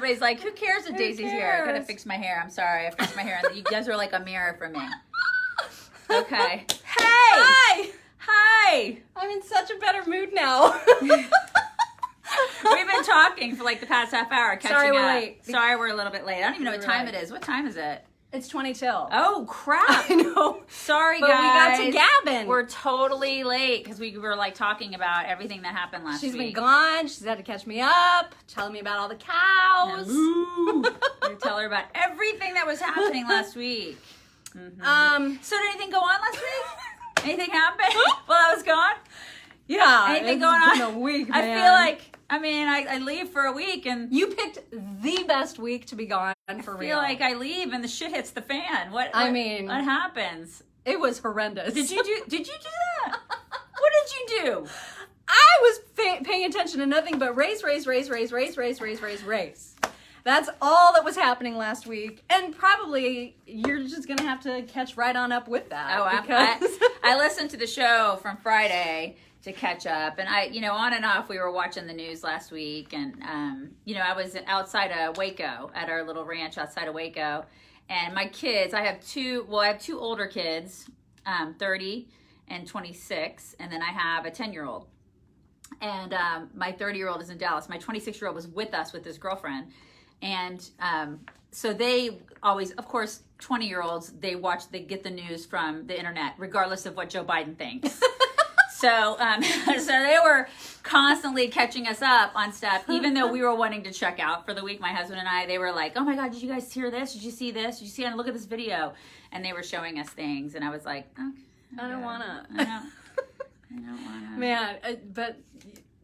everybody's like, who cares that Daisy's here? I gotta fix my hair. I'm sorry. I fixed my hair. And you guys are like a mirror for me. Okay. Hey! Hi! Hi! I'm in such a better mood now. We've been talking for like the past half hour, catching Sorry, we're up. late. Sorry, we're a little bit late. I don't even know what time it is. What time is it? It's 20 till. Oh, crap. I know. Sorry, But guys. we got to gabbing. We're totally late because we were like talking about everything that happened last week. She's been gone. She's had to catch me up, telling me about all the cows. Ooh. You tell her about everything that was happening last week. Mm-hmm. So did anything go on last week? Anything happen while I was gone? Yeah. Anything going on? It's been a week, man. I feel like, I leave for a week and you picked the best week to be gone for real. I feel like I leave and the shit hits the fan. What happens? It was horrendous. Did you do that? What did you do? I was paying attention to nothing but race. That's all that was happening last week. And probably you're just going to have to catch right on up with that. Oh, I listened to the show from Friday to catch up. And on and off, we were watching the news last week. And, I was outside of Waco, at our little ranch outside of Waco. And my kids, I have two older kids, 30 and 26. And then I have a 10-year-old. And my 30-year-old is in Dallas. My 26-year-old was with us with his girlfriend. And so they always, of course, 20-year-olds, they get the news from the internet, regardless of what Joe Biden thinks. So they were constantly catching us up on stuff, even though we were wanting to check out for the week. My husband and I, they were like, oh my God, did you guys hear this? Did you see this? Did you see it? Look at this video. And they were showing us things. And I was like, okay. I don't want to. I don't want to. Man, but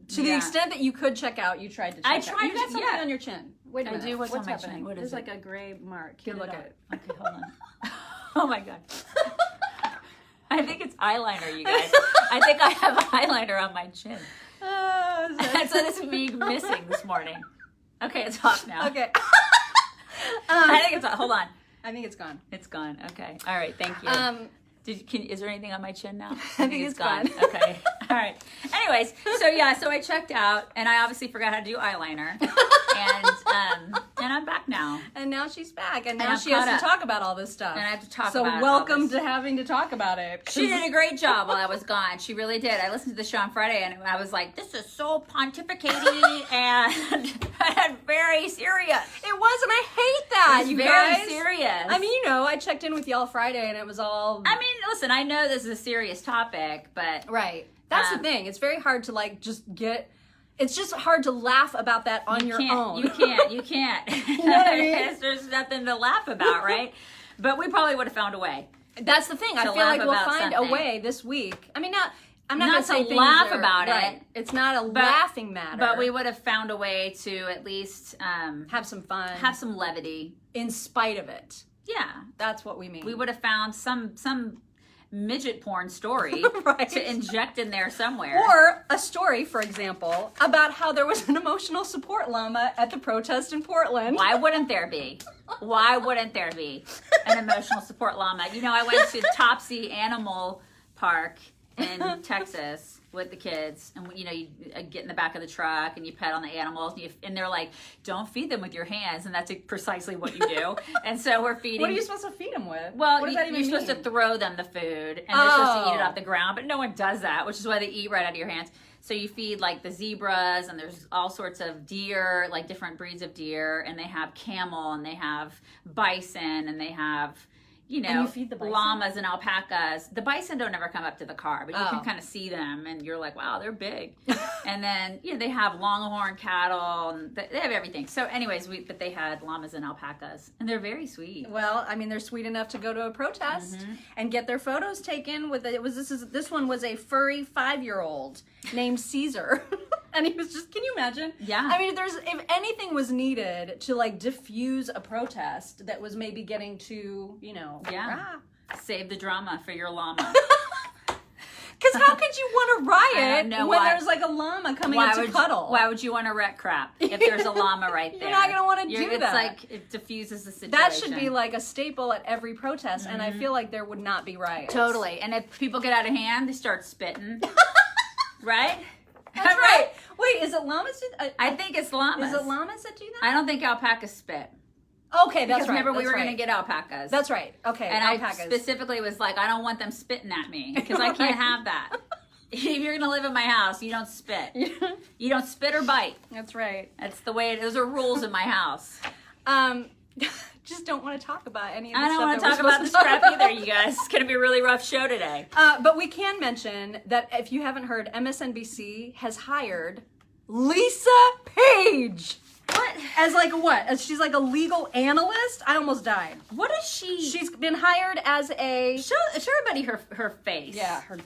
to the extent that you could check out, you tried to check out. I tried. You got something on your chin. Wait a minute. I do. What's on my happening? chin? What is There's it? like a gray mark. Here, look at it. Okay, hold on. Oh my God. I think it's eyeliner, you guys. I think I have eyeliner on my chin. So this is me missing this morning. Okay, it's off now. Okay. I think it's off. Hold on. I think it's gone. It's gone. Okay. All right. Thank you. Is there anything on my chin now? I think it's gone. Okay. All right. Anyways, so I checked out, and I obviously forgot how to do eyeliner, and I'm back now. And now she's back, and now I'm she has caught to up. talk about all this stuff. And I have to talk so about it. So welcome to having to talk about it. She did a great job while I was gone. She really did. I listened to the show on Friday, and I was like, this is so pontificating and very serious. It was, and I hate that, it was you very guys. serious. I mean, I checked in with y'all Friday, and it was all... I mean, listen, I know this is a serious topic, but... Right. That's the thing. It's very hard to, it's just hard to laugh about that on your own. You can't. You know what I mean? There's nothing to laugh about, right? But we probably would have found a way. That's the thing. I feel like we'll find a way this week. I mean, I'm not going to say laugh about right. it. It's not a laughing matter. But we would have found a way to at least... have some fun. Have some levity. In spite of it. Yeah. That's what we mean. We would have found some midget porn story right. to inject in there somewhere. Or a story, for example, about how there was an emotional support llama at the protest in Portland. Why wouldn't there be? Why wouldn't there be an emotional support llama? I went to Topsy Animal Park in Texas with the kids, and you get in the back of the truck and you pet on the animals, and they're like, don't feed them with your hands, and that's precisely what you do. And so we're feeding. What are you supposed to feed them with? Well, what does that even you're mean? supposed to throw them the food, and they're supposed to eat it off the ground, but no one does that, which is why they eat right out of your hands. So you feed the zebras, and there's all sorts of deer, different breeds of deer, and they have camel, and they have bison, and they have and you feed the llamas and alpacas. The bison don't ever come up to the car, but you can kind of see them, and you're like, wow, they're big. And then they have longhorn cattle, and they have everything. So anyways, but they had llamas and alpacas, and they're very sweet. Well, I mean, they're sweet enough to go to a protest and get their photos taken with it. This one was a furry 5-year-old named Caesar. And he was just, can you imagine? Yeah. I mean, if anything was needed to diffuse a protest that was maybe getting to, save the drama for your llama. Because how could you want to riot when there's a llama coming up to cuddle? Why would you want to wreck crap if there's a llama right there? You're not going to want to do that. It diffuses the situation. That should be a staple at every protest, and I feel like there would not be riots. Totally. And if people get out of hand, they start spitting. Right? That's right. Wait, is it llamas? I think it's llamas. Is it llamas that do that? I don't think alpacas spit. Okay, that's Because right. remember, we were right. going to get alpacas. That's right. Okay, and alpacas. I specifically was like, I don't want them spitting at me because I can't have that. If you're going to live in my house, you don't spit. You don't spit or bite. That's right. That's the way those are rules in my house. Just don't want to talk about any of the I don't stuff want that to talk we're about this supposed to crap talk either, about. you guys. It's going to be a really rough show today. But we can mention that if you haven't heard, MSNBC has hired Lisa Page. What? As like a what? As she's like a legal analyst? I almost died. What is she? She's been hired as a... Show everybody her face. Yeah, her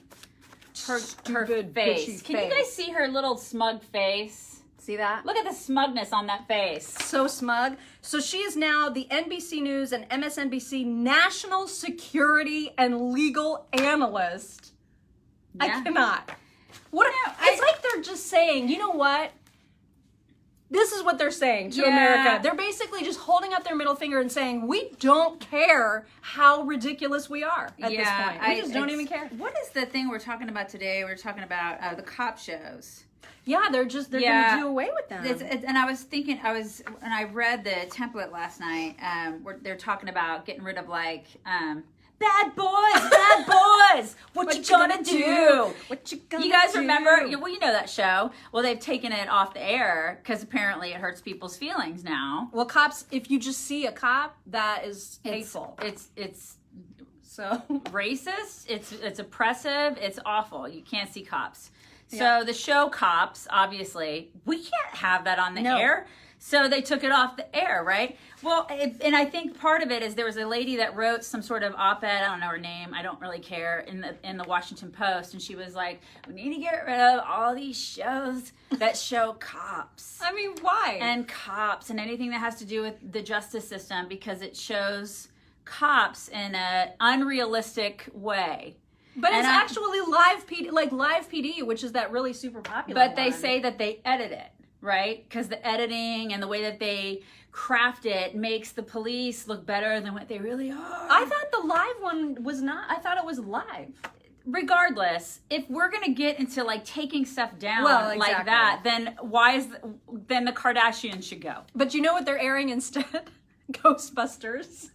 her face. Can you guys see her little smug face? See that? Look at the smugness on that face. So smug. So she is now the NBC News and MSNBC national security and legal analyst. Yeah. I cannot. What? It's like they're just saying, you know what? This is what they're saying to America. They're basically just holding up their middle finger and saying, we don't care how ridiculous we are at this point. We just don't even care. What is the thing we're talking about today? We're talking about the cop shows. Yeah, they're going to do away with them. And I was thinking, and I read the template last night, where they're talking about getting rid of like, bad boys, what you gonna do? What you gonna do? You guys remember, well, you know that show. Well, they've taken it off the air because apparently it hurts people's feelings now. Well, cops, if you just see a cop, that is hateful. It's so racist, it's oppressive, it's awful. You can't see cops. Yeah. So the show Cops, obviously, we can't have that on the air. So they took it off the air, right? Well, and I think part of it is there was a lady that wrote some sort of op-ed, I don't know her name, I don't really care, in the Washington Post, and she was like, we need to get rid of all these shows that show cops. I mean, why? And cops and anything that has to do with the justice system because it shows cops in an unrealistic way. But it's actually live PD, which is that really super popular But they say that they edit it, right? Because the editing and the way that they craft it makes the police look better than what they really are. I thought the live one was not. I thought it was live. Regardless, if we're gonna get into like taking stuff down like exactly. that, then then the Kardashians should go. But you know what they're airing instead? Ghostbusters.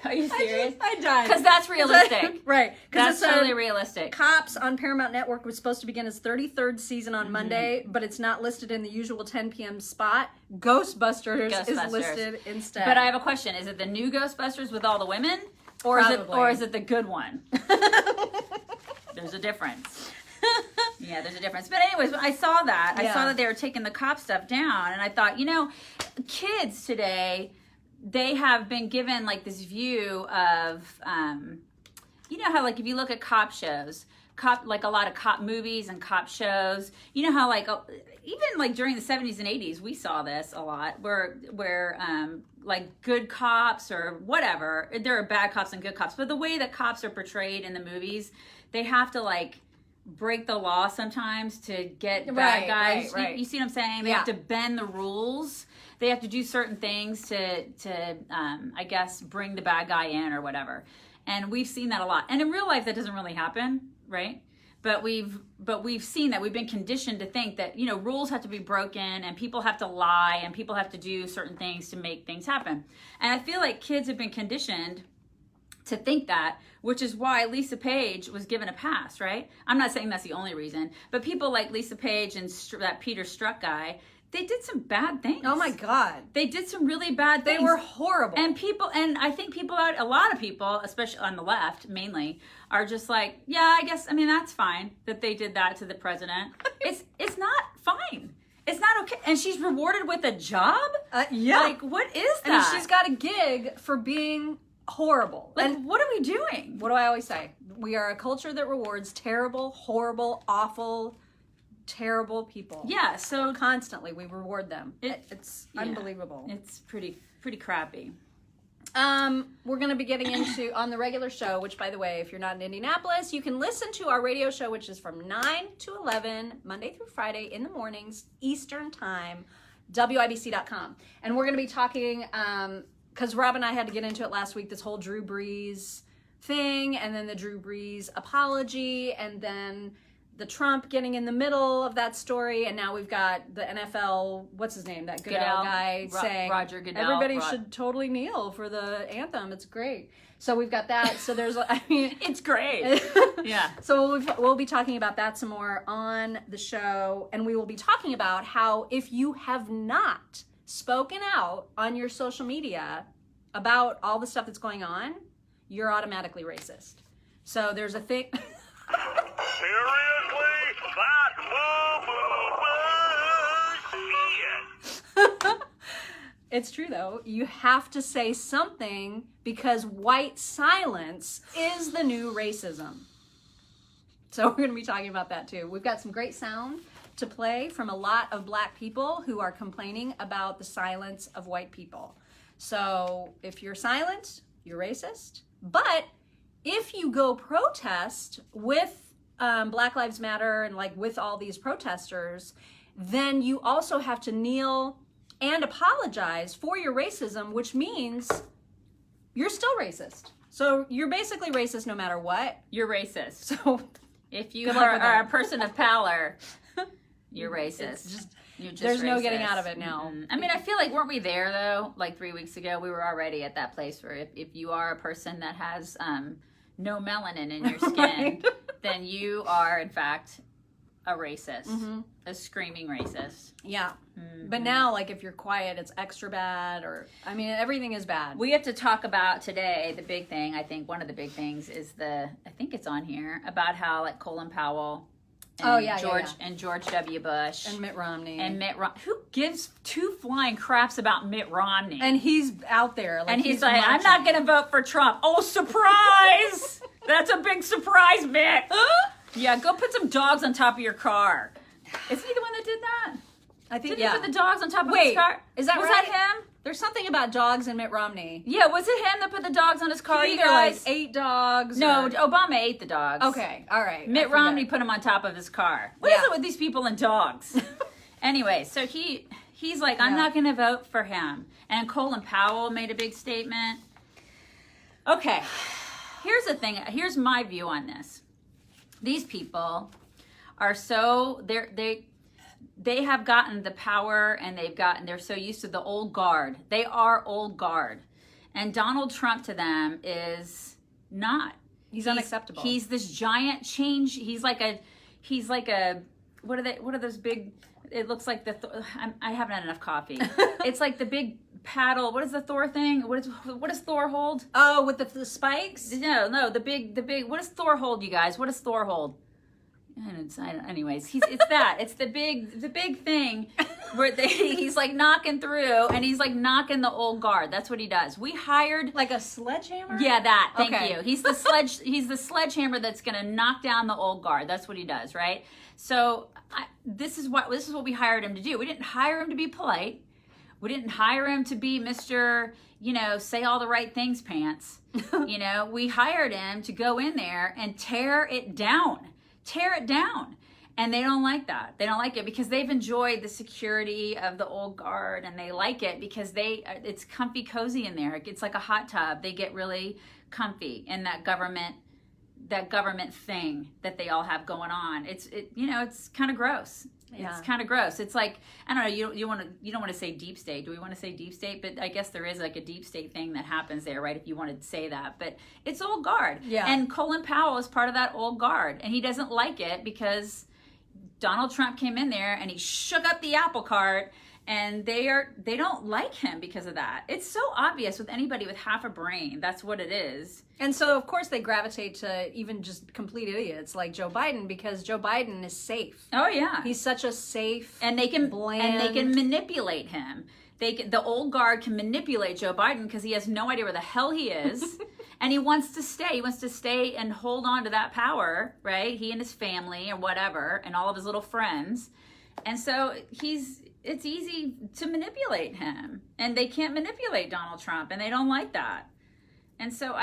Are you serious? I died. Because that's realistic. Right. That's totally realistic. Cops on Paramount Network was supposed to begin its 33rd season on Monday, but it's not listed in the usual 10 p.m. spot. Ghostbusters is listed instead. But I have a question. Is it the new Ghostbusters with all the women? Or is it the good one? There's a difference. Yeah, there's a difference. But anyways, when I saw that, I saw that they were taking the cop stuff down, and I thought, kids today, they have been given like this view of, how like if you look at cop shows, like a lot of cop movies and cop shows, you know how like even like during the 70s and 80s we saw this a lot where like good cops or whatever, there are bad cops and good cops, but the way that cops are portrayed in the movies, they have to like break the law sometimes to get bad guys. Right. You see what I'm saying? They have to bend the rules. They have to do certain things to I guess, bring the bad guy in or whatever. And we've seen that a lot. And in real life, that doesn't really happen, right? But we've seen that. We've been conditioned to think that, rules have to be broken and people have to lie and people have to do certain things to make things happen. And I feel like kids have been conditioned to think that, which is why Lisa Page was given a pass, right? I'm not saying that's the only reason, but people like Lisa Page and that Peter Strzok guy, they did some bad things. Oh my God. They did some really bad things. They were horrible. And I think a lot of people, especially on the left mainly, are just like, yeah, I guess, that's fine that they did that to the president. It's not fine. It's not okay. And she's rewarded with a job? Yeah. Like, what is that? She's got a gig for being horrible. Like, what are we doing? What do I always say? We are a culture that rewards terrible, horrible, awful, terrible people. Yeah, so constantly we reward them. It's unbelievable. It's pretty crappy. We're going to be getting into on the regular show, which, by the way, if you're not in Indianapolis, you can listen to our radio show, which is from 9 to 11, Monday through Friday in the mornings, Eastern Time, WIBC.com. And we're going to be talking, because Rob and I had to get into it last week, this whole Drew Brees thing, and then the Drew Brees apology, and then the Trump getting in the middle of that story, and now we've got the NFL, what's his name, that Goodell guy saying Roger Goodell. everybody should totally kneel for the anthem. It's great. So we've got that. So there's, I mean, it's great. Yeah. So we'll be talking about that some more on the show, and we will be talking about how if you have not spoken out on your social media about all the stuff that's going on, you're automatically racist. So there's a thing. Seriously? That bullshit. It's true, though. You have to say something because white silence is the new racism. So we're going to be talking about that, too. We've got some great sound to play from a lot of black people who are complaining about the silence of white people. So if you're silent, you're racist. But if you go protest with Black Lives Matter and like with all these protesters, then you also have to kneel and apologize for your racism, which means you're still racist. So you're basically racist no matter what. You're racist. So if you are a person of color, you're racist. You're just there's no racist. getting out of it now. I mean, I feel like, weren't we there though? Like 3 weeks ago, we were already at that place where if you are a person that has no melanin in your skin, Right. then you are in fact a racist, a screaming racist. Yeah. But now, like, if you're quiet, it's extra bad, or, I mean, everything is bad. We have to talk about today, the big thing, I think one of the big things is I think it's on here, about how, like, Colin Powell and and George W. Bush And Mitt Romney. and Mitt Romney. Who gives two flying craps about Mitt Romney? And he's out there. Like, and he's like, I'm not going to vote for Trump. Oh, surprise! That's a big surprise, Mitt. Yeah, go put some dogs on top of your car. Is he the one that did that? I think, Did he put the dogs on top of his Wait, car? is that was right? that him? There's something about dogs and Mitt Romney. Yeah, was it him that put the dogs on his car, He you either, guys? like, 8 dogs. No, or... Obama ate the dogs. Okay, all right. Mitt Romney put him on top of his car. What is Yeah. it with these people and dogs? Anyway, so he's like, I'm not going to vote for him. And Colin Powell made a big statement. Okay, here's the thing. Here's my view on this. These people are so they have gotten the power, and they're so used to the old guard. They are old guard, and Donald Trump to them is not. He's unacceptable. He's this giant change. He's like a what are those big? It looks like I haven't had enough coffee. It's like the big paddle. What is the Thor thing? What does Thor hold? Oh, with the spikes? No, the big. What does Thor hold, you guys? What does Thor hold? Anyways, it's that. It's the big thing where he's like knocking through, and he's like knocking the old guard. That's what he does. We hired Like a sledgehammer? Yeah, that. Thank Okay. you. He's the sledgehammer that's going to knock down the old guard. That's what he does, right? So this is what we hired him to do. We didn't hire him to be polite. We didn't hire him to be Mr., say all the right things pants. We hired him to go in there and tear it down. And they don't like that. They don't like it because they've enjoyed the security of the old guard, and they like it because it's comfy cozy in there. It's like a hot tub. They get really comfy in that government thing that they all have going on. It's kind of gross. Yeah. It's kind of gross. It's like, I don't know, you don't want to say deep state. Do we want to say deep state? But I guess there is like a deep state thing that happens there, right? If you want to say that. But it's old guard. Yeah. And Colin Powell is part of that old guard. And he doesn't like it because Donald Trump came in there and he shook up the apple cart, and they don't like him because of that. It's so obvious with anybody with half a brain. That's what it is. And so, of course, they gravitate to even just complete idiots like Joe Biden, because Joe Biden is safe. Oh yeah. He's such a safe, and they can bland... manipulate him. The old guard can manipulate Joe Biden because he has no idea where the hell he is. And he wants to stay. He wants to stay and hold on to that power, right? He and his family or whatever, and all of his little friends. And so it's easy to manipulate him. And they can't manipulate Donald Trump, and they don't like that. And so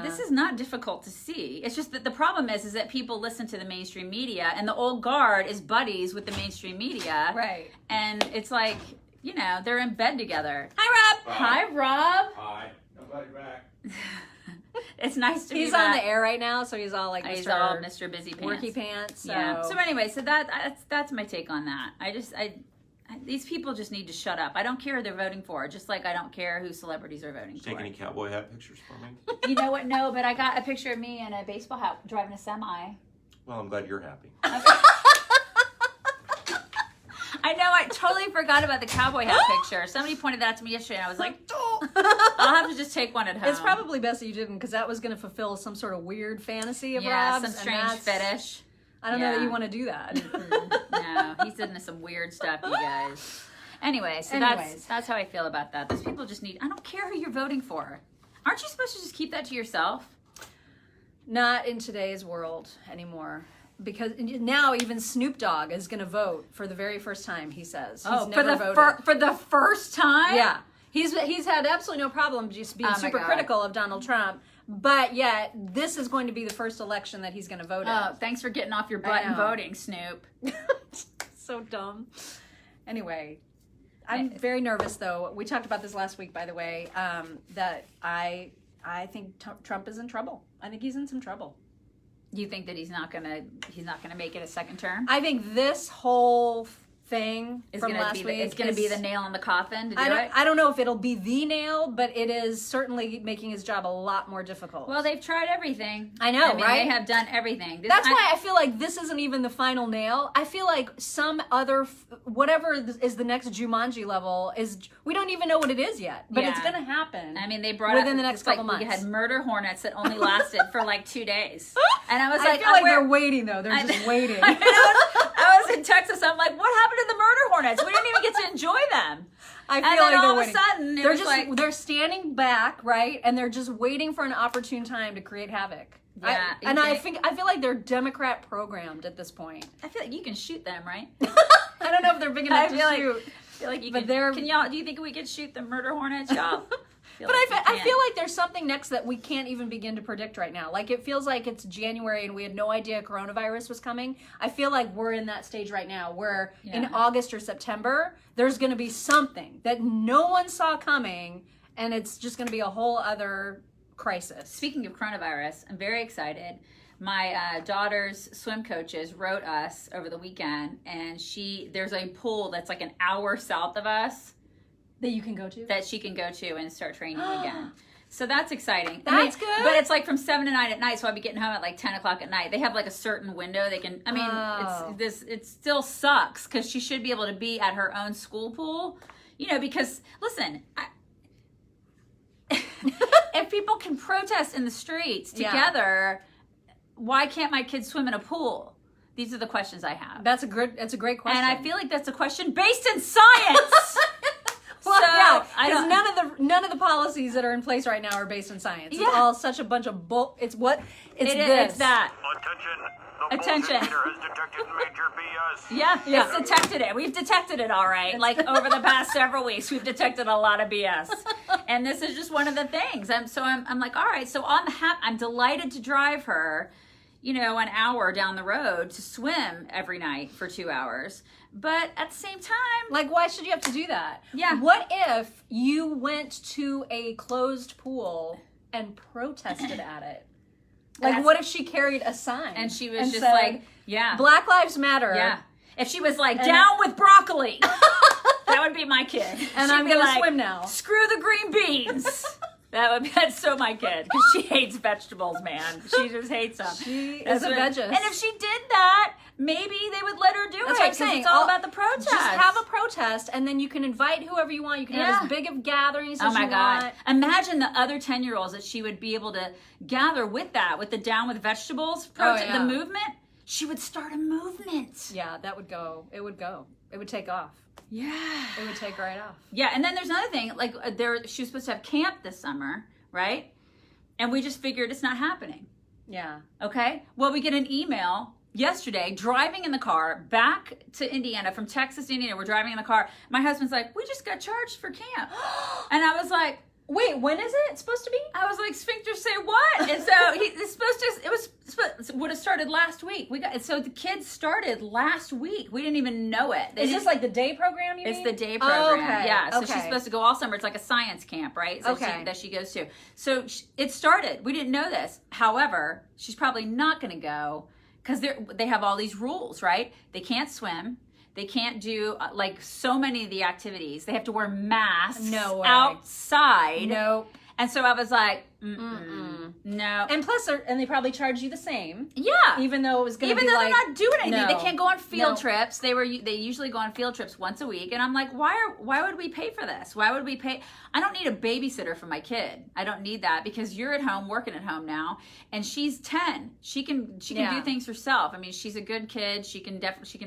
this is not difficult to see. It's just that the problem is that people listen to the mainstream media, and the old guard is buddies with the mainstream media. Right. And it's like, they're in bed together. Hi, Rob. Hi, Rob. Hi. Nobody back. It's nice to be He's back. on the air right now, so he's all like He's Mr. all Mr. Busy Pants. Worky Pants. So. Yeah. So anyway, so that's my take on that. These people just need to shut up. I don't care who they're voting for, just like I don't care who celebrities are voting for. Take any cowboy hat pictures for me? You know what? No, but I got a picture of me in a baseball hat driving a semi. Well, I'm glad you're happy. I know, I totally forgot about the cowboy hat picture. Somebody pointed that out to me yesterday, and I was like, I'll have to just take one at home. It's probably best that you didn't, because that was going to fulfill some sort of weird fantasy of Rob's. some strange fetish. I don't know that you want to do that. No, he's into some weird stuff, you guys. Anyway, so that's how I feel about that. Those people just need, I don't care who you're voting for. Aren't you supposed to just keep that to yourself? Not in today's world anymore. Because now even Snoop Dogg is going to vote for the very first time, he says. He's never voted. For the first time? Yeah. He's had absolutely no problem just being super critical of Donald Trump. But yet, this is going to be the first election that he's going to vote in. Oh, thanks for getting off your butt and voting, Snoop. So dumb. Anyway, I'm very nervous, though. We talked about this last week, by the way, that I think Trump is in trouble. I think he's in some trouble. You think that he's not gonna make it a second term? I think this whole thing is from last week is going to be the nail in the coffin to do it. I don't know if it'll be the nail, but it is certainly making his job a lot more difficult. Well, they've tried everything. I know, They right? have done everything. That's why I feel like this isn't even the final nail. I feel like some other, whatever is the next Jumanji level is, we don't even know what it is yet, but it's going to happen. I mean, they brought within the next couple months. We had murder hornets that only lasted for like 2 days, and I was I feel like they're waiting though. They're just waiting. I was in Texas. I'm like, what happened to the murder hornets? We didn't even get to enjoy them. I feel like all they're of a sudden, they're just they're standing back, right, and they're just waiting for an opportune time to create havoc. Yeah, I feel like they're Democrat programmed at this point. I feel like you can shoot them, right? I don't know if they're big enough to shoot. I feel like you can. Can y'all? Do you think we could shoot the murder hornets, y'all? But I feel like there's something next that we can't even begin to predict right now. Like, it feels like it's January and we had no idea coronavirus was coming. I feel like we're in that stage right now where in August or September, there's going to be something that no one saw coming, and it's just going to be a whole other crisis. Speaking of coronavirus, I'm very excited. My daughter's swim coaches wrote us over the weekend, and there's a pool that's like an hour south of us. That you can go to? That she can go to and start training again. So that's exciting. That's good. But it's like from 7 to 9 at night, so I'll be getting home at like 10 o'clock at night. They have like a certain window they can, it still sucks because she should be able to be at her own school pool, because, listen, if people can protest in the streets together, why can't my kids swim in a pool? These are the questions I have. That's a great question. And I feel like that's a question based in science. Well, because none of the policies that are in place right now are based on science. It's all such a bunch of bull. It's that. Attention. Has detected major BS. Yeah, it's detected it. We've detected it all right. Like over the past several weeks, we've detected a lot of BS. And this is just one of the things. I'm like, all right, so I'm delighted to drive her, an hour down the road to swim every night for 2 hours. But at the same time, like, why should you have to do that? Yeah. What if you went to a closed pool and protested at it? Like, what if she carried a sign and she was just said, like, Black Lives Matter. Yeah. If she was like, down with broccoli, that would be my kid. And I'm gonna swim now. Screw the green beans. That's so my kid, because she hates vegetables, man. She just hates them. She is a veggie. And if she did that, maybe they would let her do That's it. What I'm saying. It's all about the protest. Just have a protest, and then you can invite whoever you want. You can have as big of gatherings as you want. Imagine the other 10-year-olds that she would be able to gather with the Down with Vegetables protest, the movement. She would start a movement. Yeah, that would go. It would go. It would take off. Yeah. It would take right off. Yeah, and then there's another thing. Like, she was supposed to have camp this summer, right? And we just figured it's not happening. Yeah. Okay? Well, we get an email yesterday, driving in the car back to Indiana, from Texas to Indiana. We're driving in the car. My husband's like, we just got charged for camp. And I was like, Wait, when is it supposed to be? I was like, sphincters say what? And so it would have started last week. So the kids started last week. We didn't even know it. Is this like the day program you mean? It's the day program. Oh, okay. Yeah. So Okay. she's supposed to go all summer. It's like a science camp, right? So Okay. that she goes to. So it started. We didn't know this. However, she's probably not going to go because they have all these rules, right? They can't swim. They can't do like so many of the activities. They have to wear masks No way. outside. Nope. And so I was like, no. And plus, they probably charge you the same. Yeah. Even though it was going to be Even though like, they're not doing anything, no. they can't go on field No. trips. They usually go on field trips once a week, and I'm like, why would we pay for this? Why would we pay? I don't need a babysitter for my kid. I don't need that because you're at home working at home now, and she's 10. She can do things herself. I mean, she's a good kid. She can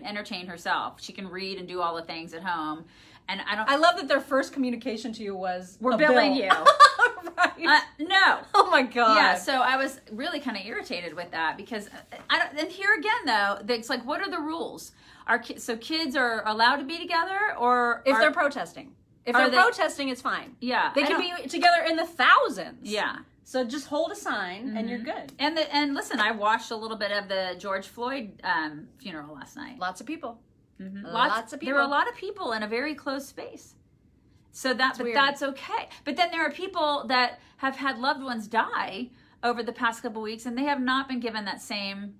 entertain herself. She can read and do all the things at home. And I love that their first communication to you was, we're a billing bill. you. Right. No. Oh my God. Yeah, so I was really kind of irritated with that because and here again though, it's like, what are the rules? So kids are allowed to be together, or If they're protesting. If they're protesting, it's fine. Yeah, They can be together in the thousands. Yeah. So just hold a sign and you're good. And listen, I watched a little bit of the George Floyd funeral last night. Lots of people. Lots of people. There were a lot of people in a very closed space. So that's okay. But then there are people that have had loved ones die over the past couple of weeks, and they have not been given that same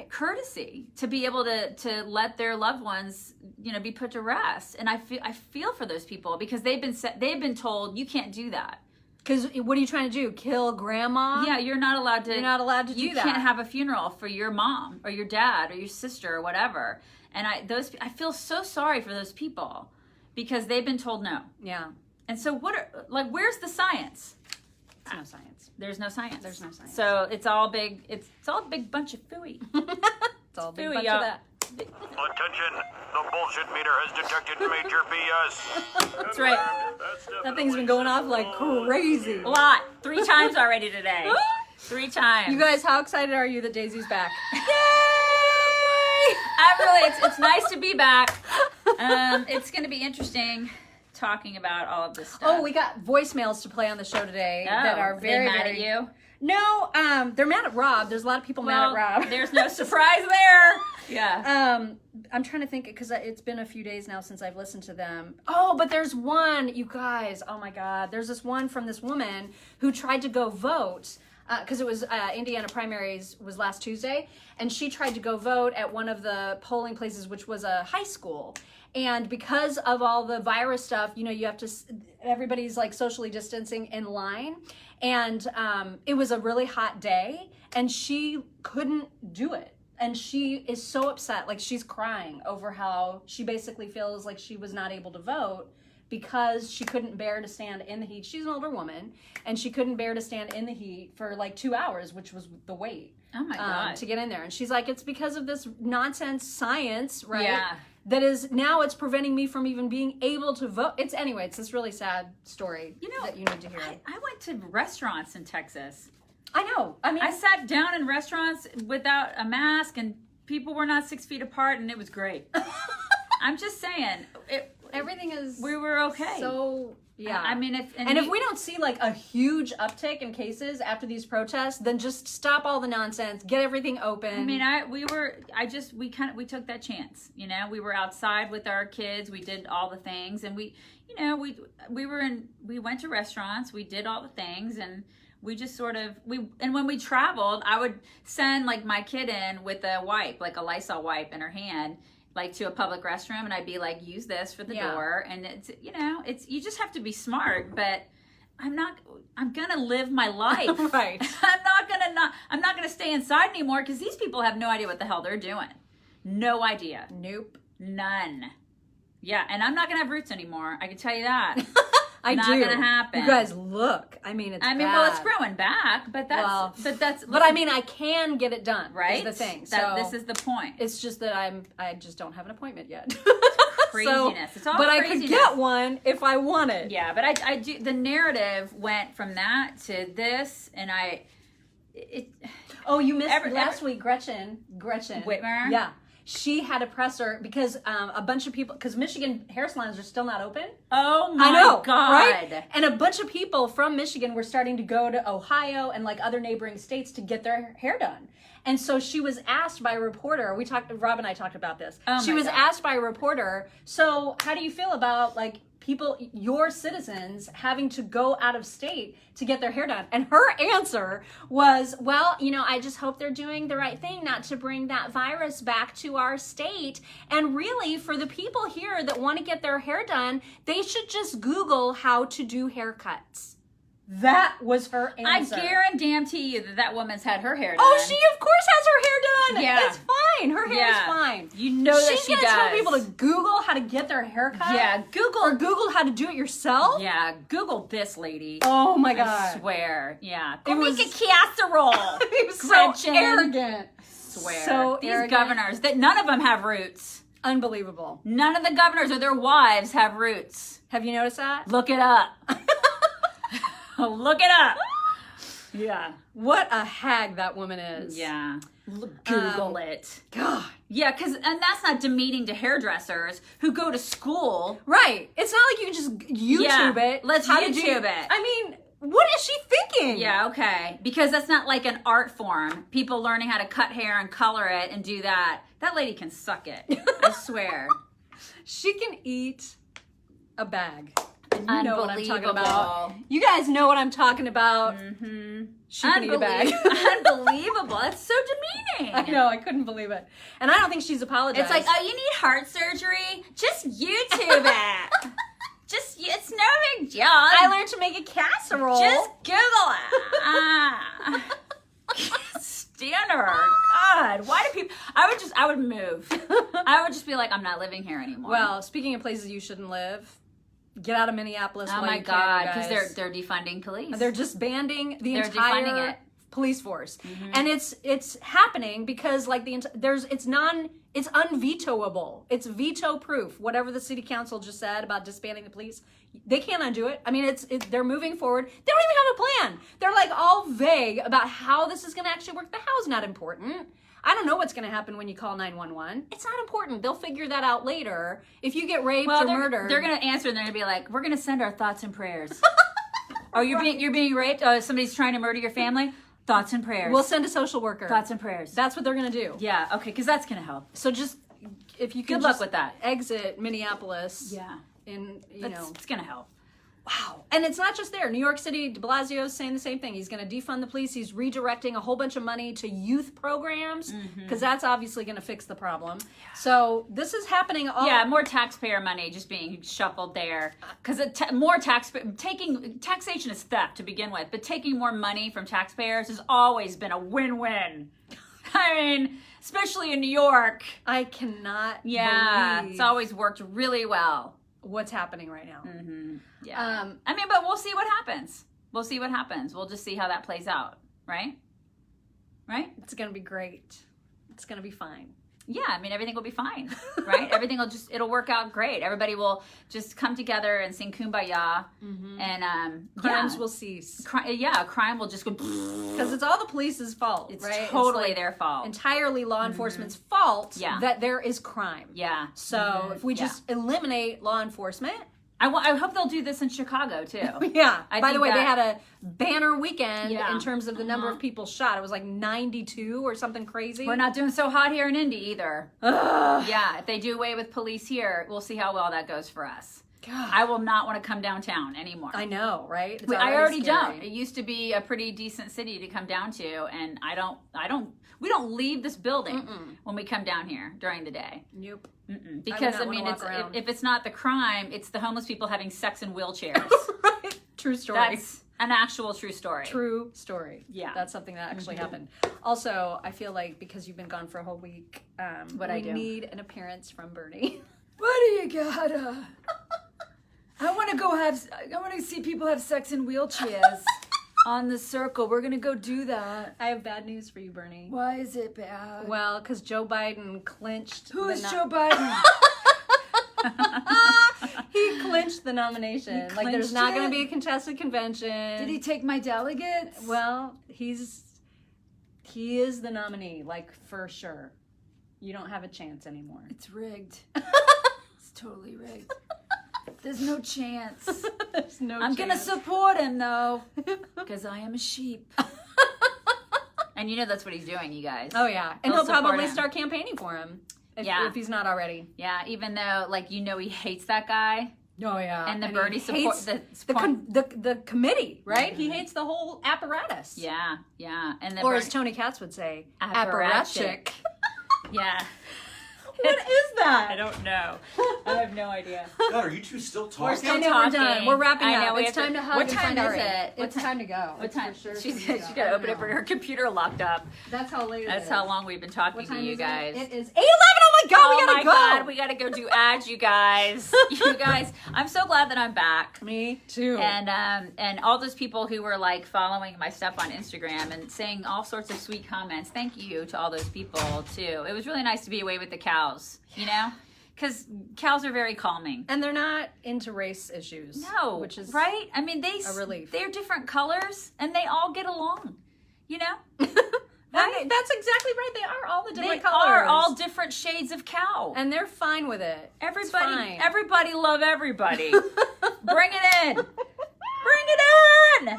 courtesy to be able to let their loved ones, be put to rest. And I feel for those people because they've been told you can't do that. Because what are you trying to do? Kill grandma? Yeah, you're not allowed to. You're not allowed to do that. You can't have a funeral for your mom or your dad or your sister or whatever. And I feel so sorry for those people because they've been told no. Yeah. And so where's the science? There's no science. There's no science. There's no science. So it's all a big bunch of phooey. It's all a big Phooey, bunch y'all. of that. Attention, the bullshit meter has detected major BS. That's right. That thing's been going off like crazy. A lot. 3 times already today. 3 times. You guys, how excited are you that Daisy's back? Yay! It's nice to be back. It's going to be interesting talking about all of this stuff. Oh, we got voicemails to play on the show today that are very mad very... at you. No, they're mad at Rob. There's a lot of people mad at Rob. There's no surprise there. Yeah. I'm trying to think because it's been a few days now since I've listened to them. Oh, but there's one, you guys. Oh my God. There's this one from this woman who tried to go vote because it was Indiana primaries was last Tuesday, and she tried to go vote at one of the polling places, which was a high school. And because of all the virus stuff, you have to, everybody's like socially distancing in line. And it was a really hot day and she couldn't do it. And she is so upset, like she's crying over how she basically feels like she was not able to vote because she couldn't bear to stand in the heat. She's an older woman and she couldn't bear to stand in the heat for like 2 hours, which was the wait. Oh my God. To get in there. And she's like, it's because of this nonsense science, right? Yeah. That is now it's preventing me from even being able to vote. It's this really sad story that you need to hear. I went to restaurants in Texas. I know. I mean, I sat down in restaurants without a mask and people were not 6 feet apart and it was great. I'm just saying. Everything is. We were okay. So yeah. I mean, if we don't see like a huge uptick in cases after these protests, then just stop all the nonsense, get everything open. I mean, we took that chance. We were outside with our kids. We did all the things, and we went to restaurants. We did all the things, and we just and when we traveled, I would send like my kid in with a wipe, like a Lysol wipe in her hand, like to a public restroom, and I'd be like, use this for the door. And it's you just have to be smart, but I'm gonna live my life. Right. I'm not gonna stay inside anymore because these people have no idea what the hell they're doing. No idea. Nope. None. Yeah, and I'm not gonna have roots anymore. I can tell you that. Not gonna happen. You guys, look. I mean, it's well, it's growing back, but but I mean, I can get it done. Right. Is the thing. This is the point. It's just that I just don't have an appointment yet. Craziness. It's all but craziness. I could get one if I wanted. Yeah, but I do. The narrative went from that to this, and Oh, you missed last week, Gretchen Whitmer. Yeah. she had a presser because a bunch of people, because Michigan hair salons are still not open. Oh my I know, God. right? And a bunch of people from Michigan were starting to go to Ohio and like other neighboring states to get their hair done. And so she was asked by a reporter, Rob and I talked about this. She was asked by a reporter, so how do you feel about like people, your citizens, having to go out of state to get their hair done? And her answer was, well, I just hope they're doing the right thing not to bring that virus back to our state. And really, for the people here that want to get their hair done, they should just Google how to do haircuts. That was her answer. I guarantee you that woman's had her hair done. Oh, she of course has her hair done. Yeah. It's fine. Her hair is fine. You know that She's she gonna does. tell people to Google how to get their hair cut? Yeah, Google. Or Google how to do it yourself? Yeah, Google this lady. Oh my God. I swear. Yeah. Go It make was- a casserole. It was Gretchen. so arrogant. Swear. So These arrogant. governors, that none of them have roots. Unbelievable. None of the governors or their wives have roots. Have you noticed that? Look it up. Look it up. Yeah. What a hag that woman is. Yeah. Google it. God. Yeah, and that's not demeaning to hairdressers who go to school. Right. It's not like you can just YouTube it. Let's How to YouTube it. I mean, what is she thinking? Yeah, okay. Because that's not like an art form. People learning how to cut hair and color it and do that. That lady can suck it. I swear. She can eat a bag. And you know what I'm talking about. Unbelievable. You guys know what I'm talking about. Mm-hmm. She can eat a bag. Unbelievable. That's so demeaning. I know, I couldn't believe it. And I don't think she's apologized. It's like, oh, you need heart surgery? Just YouTube it. It's no big deal. I learned to make a casserole. Just Google it. Can't stand her. God, why do people? I would move. I would just be like, I'm not living here anymore. Well, speaking of places you shouldn't live, get out of Minneapolis. oh while my you can, God, you because guys. they're defunding police. They're disbanding the They're entire defunding it. police force, and it's happening because like it's unvetoable. It's veto proof. Whatever the city council just said about disbanding the police, they can't undo it. I mean, they're moving forward. They don't even have a plan. They're like all vague about how this is going to actually work. The how's not important. I don't know what's going to happen when you call 911. It's not important. They'll figure that out later. If you get raped or murdered, they're going to answer and they're going to be like, we're going to send our thoughts and prayers. Oh, you're being raped? Oh, somebody's trying to murder your family? Thoughts and prayers. we'll send a social worker. Thoughts and prayers. That's what they're going to do. Yeah, okay, because that's going to help. So just, if you can Good luck just with that. exit Minneapolis. Yeah. You know. It's going to help. Wow. And it's not just there. New York City, de Blasio is saying the same thing. He's going to defund the police. He's redirecting a whole bunch of money to youth programs because that's obviously going to fix the problem. So this is happening all... Yeah, more taxpayer money just being shuffled there. Because taxation is theft to begin with, but taking more money from taxpayers has always been a win-win. I mean, especially in New York. I cannot Yeah, believe it's always worked really well. what's happening right now. Yeah. I mean, but we'll see what happens. We'll see what happens. We'll just see how that plays out, right? Right? It's going to be great. It's going to be fine. Yeah, I mean, everything will be fine, right? Everything it'll work out great. Everybody will just come together and sing Kumbaya, and Crimes will cease. Crime will just go. Because it's all the police's fault, It's right? totally like their fault. entirely law enforcement's fault Yeah. that there is crime. Yeah. So if we just eliminate law enforcement... I hope they'll do this in Chicago too. Yeah. I By the think way, they that- had a banner weekend Yeah. in terms of the number of people shot. It was like 92 or something crazy. We're not doing so hot here in Indy either. Ugh. Yeah, if they do away with police here, we'll see how well that goes for us. God. I will not want to come downtown anymore. I know, right? It's I already scary. don't. It used to be a pretty decent city to come down to, and we don't leave this building when we come down here during the day. Nope. Because not I mean, wanna walk around. if it's not the crime, it's the homeless people having sex in wheelchairs. Right. True story. That's an actual true story. True story. Yeah. That's something that actually happened. Also, I feel like because you've been gone for a whole week, we need an appearance from Bernie. What do you gotta? I want to see people have sex in wheelchairs on the circle. We're gonna go do that. I have bad news for you, Bernie. Why is it bad? Well, because Joe Biden clinched. Who's Joe Biden? He clinched the nomination. Like, there's clinched not going it? to be a contested convention. Did he take my delegates? Well, he is the nominee, like, for sure. you don't have a chance anymore. It's rigged. It's totally rigged. There's no chance. There's no I'm chance. gonna support him though, because I am a sheep. And you know that's what he's doing, you guys. Oh yeah, and He'll he'll probably support him. start campaigning for him Yeah. if he's not already. Yeah, even though like he hates that guy. Oh yeah, And the he Bernie support hates the committee, right? He hates the whole apparatus. Yeah, and the Or as Bernie- Tony Katz would say, Apparatchik. apparatchik. yeah. What is that? I don't know. I have no idea. God, are you two still talking? still I know we're done. talking. We're wrapping I know, up. we It's have time to- to hug what and time find is our it? What It's time- time to go. What It's time? For sure She's time to got go. to I open don't up her know. computer locked up. That's how late That's it is. how long we've been talking What to time you is guys. It is 8:11. Oh my God, we Oh gotta my go. God, we gotta go do ads, you guys. You guys, I'm so glad that I'm back. Me too. And all those people who were like following my stuff on Instagram and saying all sorts of sweet comments. Thank you to all those people too. It was really nice to be away with the cows, you know, because cows are very calming. And they're not into race issues. No, which is right. I mean, a relief. They're different colors and they all get along. You know, That's exactly right. They are all the they different colors. are all different shades of cow. and they're fine with it. It's fine. Everybody love everybody. Bring it in. Bring it in.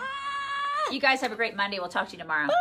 You guys have a great Monday. We'll talk to you tomorrow. Bye.